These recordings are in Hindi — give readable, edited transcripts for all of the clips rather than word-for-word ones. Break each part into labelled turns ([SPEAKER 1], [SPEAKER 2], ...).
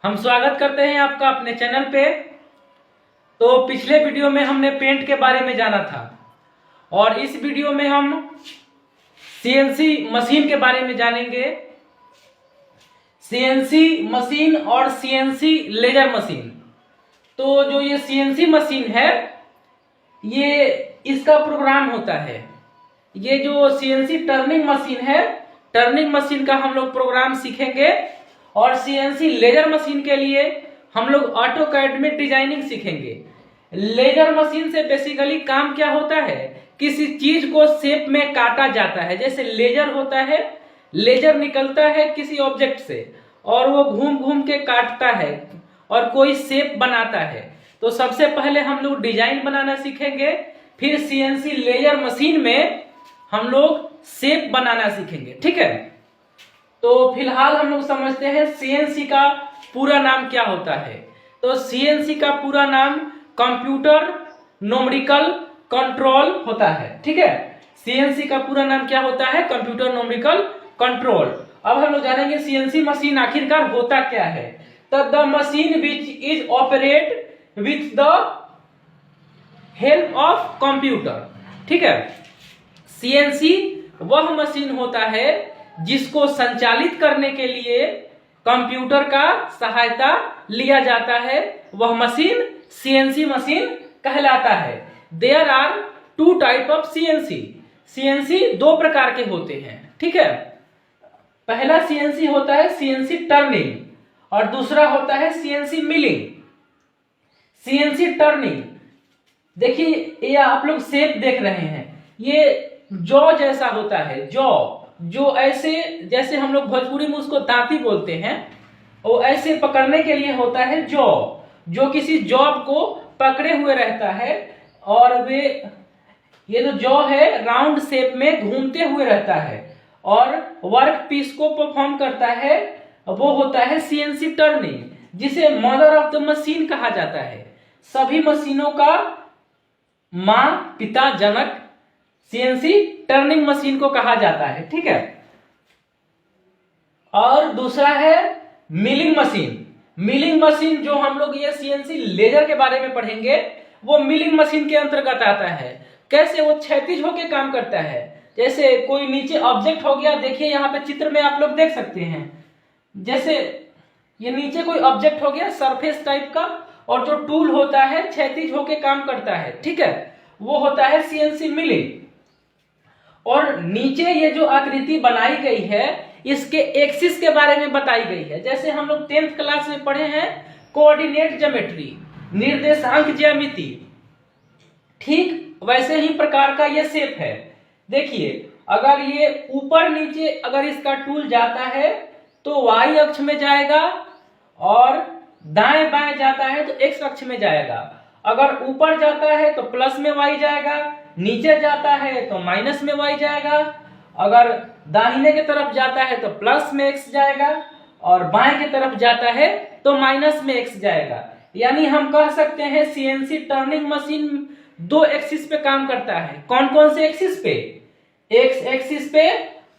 [SPEAKER 1] हम स्वागत करते हैं आपका अपने चैनल पे। तो पिछले वीडियो में हमने पेंट के बारे में जाना था और इस वीडियो में हम सीएनसी मशीन के बारे में जानेंगे। सीएनसी मशीन और सीएनसी लेजर मशीन। तो जो ये सीएनसी मशीन है, ये इसका प्रोग्राम होता है। ये जो सीएनसी टर्निंग मशीन है, टर्निंग मशीन का हम लोग प्रोग्राम सीखेंगे। और सीएनसी लेजर मशीन के लिए हम लोग ऑटोकैड में डिजाइनिंग सीखेंगे। लेजर मशीन से बेसिकली काम क्या होता है, किसी चीज को शेप में काटा जाता है। जैसे लेजर होता है, लेजर निकलता है किसी ऑब्जेक्ट से और वो घूम घूम के काटता है और कोई शेप बनाता है। तो सबसे पहले हम लोग डिजाइन बनाना सीखेंगे, फिर सीएनसी लेजर मशीन में हम लोग शेप बनाना सीखेंगे। ठीक है, तो फिलहाल हम लोग समझते हैं सीएनसी का पूरा नाम क्या होता है। तो सीएनसी का पूरा नाम कंप्यूटर न्यूमेरिकल कंट्रोल होता है। ठीक है, सीएनसी का पूरा नाम क्या होता है, कंप्यूटर न्यूमेरिकल कंट्रोल। अब हम लोग जानेंगे सीएनसी मशीन आखिरकार होता क्या है। तो the machine which is operate with the help of computer. ठीक है, सीएनसी वह मशीन होता है जिसको संचालित करने के लिए कंप्यूटर का सहायता लिया जाता है। वह मशीन सीएनसी मशीन कहलाता है। There are two type of CNC. CNC दो प्रकार के होते हैं। ठीक है, पहला सीएनसी होता है सीएनसी टर्निंग और दूसरा होता है सीएनसी मिलिंग। सीएनसी टर्निंग, देखिए ये आप लोग शेप देख रहे हैं, ये जौ जैसा होता है। जौ जो ऐसे, जैसे हम लोग भोजपुरी में उसको दांती बोलते हैं, वो ऐसे पकड़ने के लिए होता है जौ, जो किसी जॉब को पकड़े हुए रहता है। और वे ये जो जौ है राउंड शेप में घूमते हुए रहता है और वर्क पीस को परफॉर्म करता है। वो होता है सीएनसी टर्निंग, जिसे मदर ऑफ द मशीन कहा जाता है। सभी मशीनों का माँ, पिता, जनक सीएनसी टर्निंग मशीन को कहा जाता है। ठीक है, और दूसरा है मिलिंग मशीन। मिलिंग मशीन जो हम लोग ये सीएनसी लेजर के बारे में पढ़ेंगे, वो मिलिंग मशीन के अंतर्गत आता है। कैसे वो क्षैतिज होकर काम करता है। जैसे कोई नीचे ऑब्जेक्ट हो गया, देखिए यहाँ पे चित्र में आप लोग देख सकते हैं, जैसे ये नीचे कोई ऑब्जेक्ट हो गया सरफेस टाइप का, और जो टूल होता है क्षैतिज होकर काम करता है। ठीक है, वो होता है सीएनसी मिलिंग। और नीचे ये जो आकृति बनाई गई है, इसके एक्सिस के बारे में बताई गई है। जैसे हम लोग 10th क्लास में पढ़े हैं कोऑर्डिनेट ज्योमेट्री, निर्देशांक ज्यामिति, ठीक वैसे ही प्रकार का ये शेप है। देखिए, अगर ये ऊपर नीचे अगर इसका टूल जाता है तो वाई अक्ष में जाएगा, और दाएं बाएं जाता है तो एक्स अक्ष में जाएगा। अगर ऊपर जाता है तो प्लस में वाई जाएगा, नीचे जाता है तो माइनस में वाई जाएगा। अगर दाहिने की तरफ जाता है तो प्लस में एक्स जाएगा, और बाएं की तरफ जाता है तो माइनस में एक्स जाएगा। यानी हम कह सकते हैं सीएनसी टर्निंग मशीन दो एक्सिस पे काम करता है। कौन कौन से एक्सिस पे, एक्स एक्सिस पे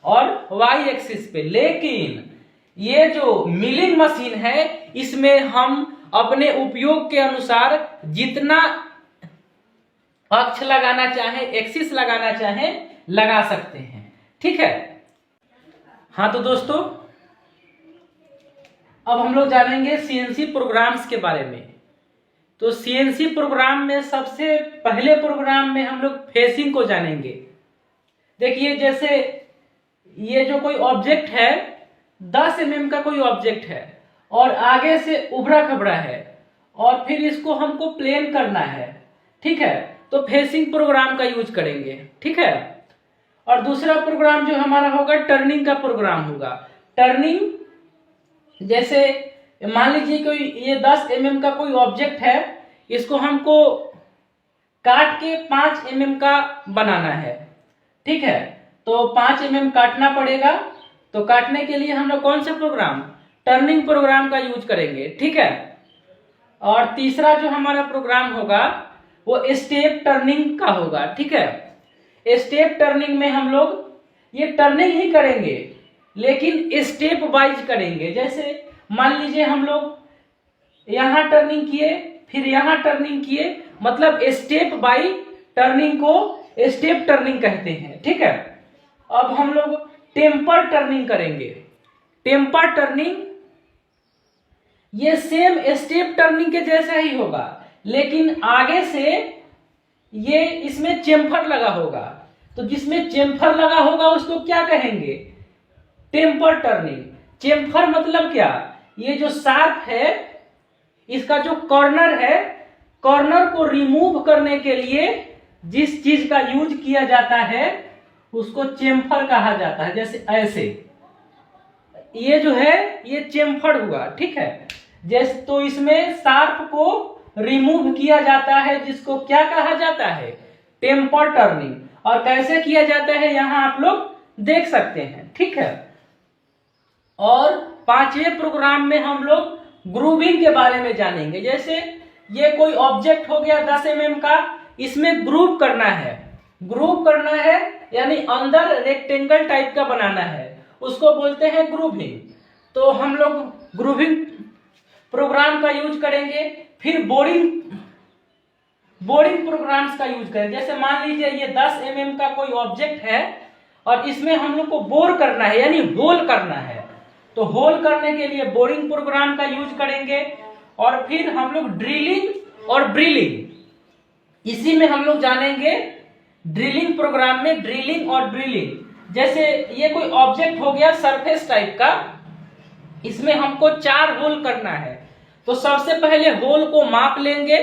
[SPEAKER 1] और वाई एक्सिस पे। लेकिन ये जो मिलिंग मशीन है, इसमें हम अपने उपयोग के अनुसार जितना अक्ष लगाना चाहे, एक्सिस लगाना चाहे, लगा सकते हैं। ठीक है, हाँ तो दोस्तों अब हम लोग जानेंगे सीएनसी प्रोग्राम्स के बारे में। तो सीएनसी प्रोग्राम में सबसे पहले प्रोग्राम में हम लोग फेसिंग को जानेंगे। देखिए, जैसे ये जो कोई ऑब्जेक्ट है 10 mm का कोई ऑब्जेक्ट है और आगे से उभरा खबरा है, और फिर इसको हमको प्लेन करना है। ठीक है, तो फेसिंग प्रोग्राम का यूज करेंगे। ठीक है, और दूसरा प्रोग्राम जो हमारा होगा टर्निंग का प्रोग्राम होगा। टर्निंग, जैसे मान लीजिए कोई ये 10 mm का कोई ऑब्जेक्ट है, इसको हमको काट के 5 mm का बनाना है। ठीक है, तो 5 mm काटना पड़ेगा। तो काटने के लिए हम लोग कौन सा प्रोग्राम, टर्निंग प्रोग्राम का यूज करेंगे। ठीक है, और तीसरा जो हमारा प्रोग्राम होगा वो स्टेप टर्निंग का होगा। ठीक है, स्टेप टर्निंग में हम लोग ये टर्निंग ही करेंगे, लेकिन स्टेप वाइज करेंगे। जैसे मान लीजिए हम लोग यहाँ टर्निंग किए, फिर यहाँ टर्निंग किए, मतलब स्टेप बाई टर्निंग को स्टेप टर्निंग कहते हैं। ठीक है, अब हम लोग टेम्पर टर्निंग करेंगे। टेम्पर टर्निंग ये सेम स्टेप टर्निंग के जैसा ही होगा, लेकिन आगे से ये इसमें चेम्फर लगा होगा। तो जिसमें चेम्फर लगा होगा उसको क्या कहेंगे? Temper turning. चेम्फर मतलब क्या? ये जो शार्प है, इसका जो कॉर्नर है, कॉर्नर को रिमूव करने के लिए जिस चीज का यूज किया जाता है उसको चेम्फर कहा जाता है। जैसे ऐसे ये जो है ये चेम्फर हुआ। ठीक है, जैसे तो इसमें शार्प को रिमूव किया जाता है, जिसको क्या कहा जाता है? Temper turning. और कैसे किया जाता है यहां आप लोग देख सकते हैं। ठीक है, और 5वें प्रोग्राम में हम लोग ग्रूविंग के बारे में जानेंगे। जैसे ये कोई ऑब्जेक्ट हो गया 10 mm का, इसमें ग्रूव करना है। ग्रूव करना है यानी अंदर रेक्टेंगल टाइप का बनाना है, उसको बोलते हैं ग्रूविंग। तो हम लोग ग्रूविंग प्रोग्राम का यूज करेंगे। फिर बोरिंग प्रोग्राम्स का यूज करेंगे। जैसे मान लीजिए ये 10 mm का कोई ऑब्जेक्ट है और इसमें हम लोग को बोर करना है यानी होल करना है, तो होल करने के लिए बोरिंग प्रोग्राम का यूज करेंगे। और फिर हम लोग ड्रिलिंग और ड्रिलिंग, इसी में हम लोग जानेंगे ड्रिलिंग प्रोग्राम में ड्रिलिंग और ड्रिलिंग। जैसे ये कोई ऑब्जेक्ट हो गया सरफेस टाइप का, इसमें हमको 4 होल करना है। तो सबसे पहले होल को माप लेंगे,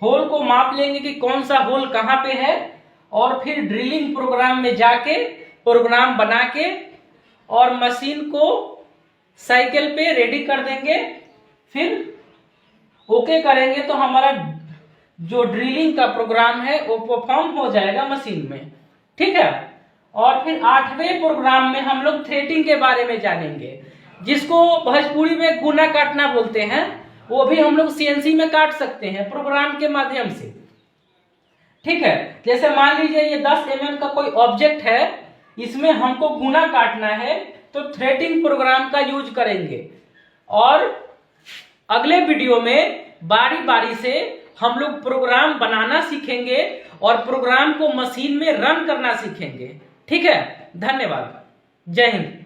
[SPEAKER 1] होल को माप लेंगे कि कौन सा होल कहां पे है, और फिर ड्रिलिंग प्रोग्राम में जाके प्रोग्राम बना के और मशीन को साइकिल पे रेडी कर देंगे। फिर ओके करेंगे तो हमारा जो ड्रिलिंग का प्रोग्राम है वो परफॉर्म हो जाएगा मशीन में। ठीक है, और फिर 8वें प्रोग्राम में हम लोग थ्रेडिंग के बारे में जानेंगे, जिसको भोजपुरी में गुना काटना बोलते हैं। वो भी हम लोग सीएनसी में काट सकते हैं प्रोग्राम के माध्यम से। ठीक है, जैसे मान लीजिए ये 10 mm का कोई ऑब्जेक्ट है, इसमें हमको गुना काटना है, तो थ्रेडिंग प्रोग्राम का यूज करेंगे। और अगले वीडियो में बारी बारी से हम लोग प्रोग्राम बनाना सीखेंगे और प्रोग्राम को मशीन में रन करना सीखेंगे। ठीक है, धन्यवाद, जय हिंद।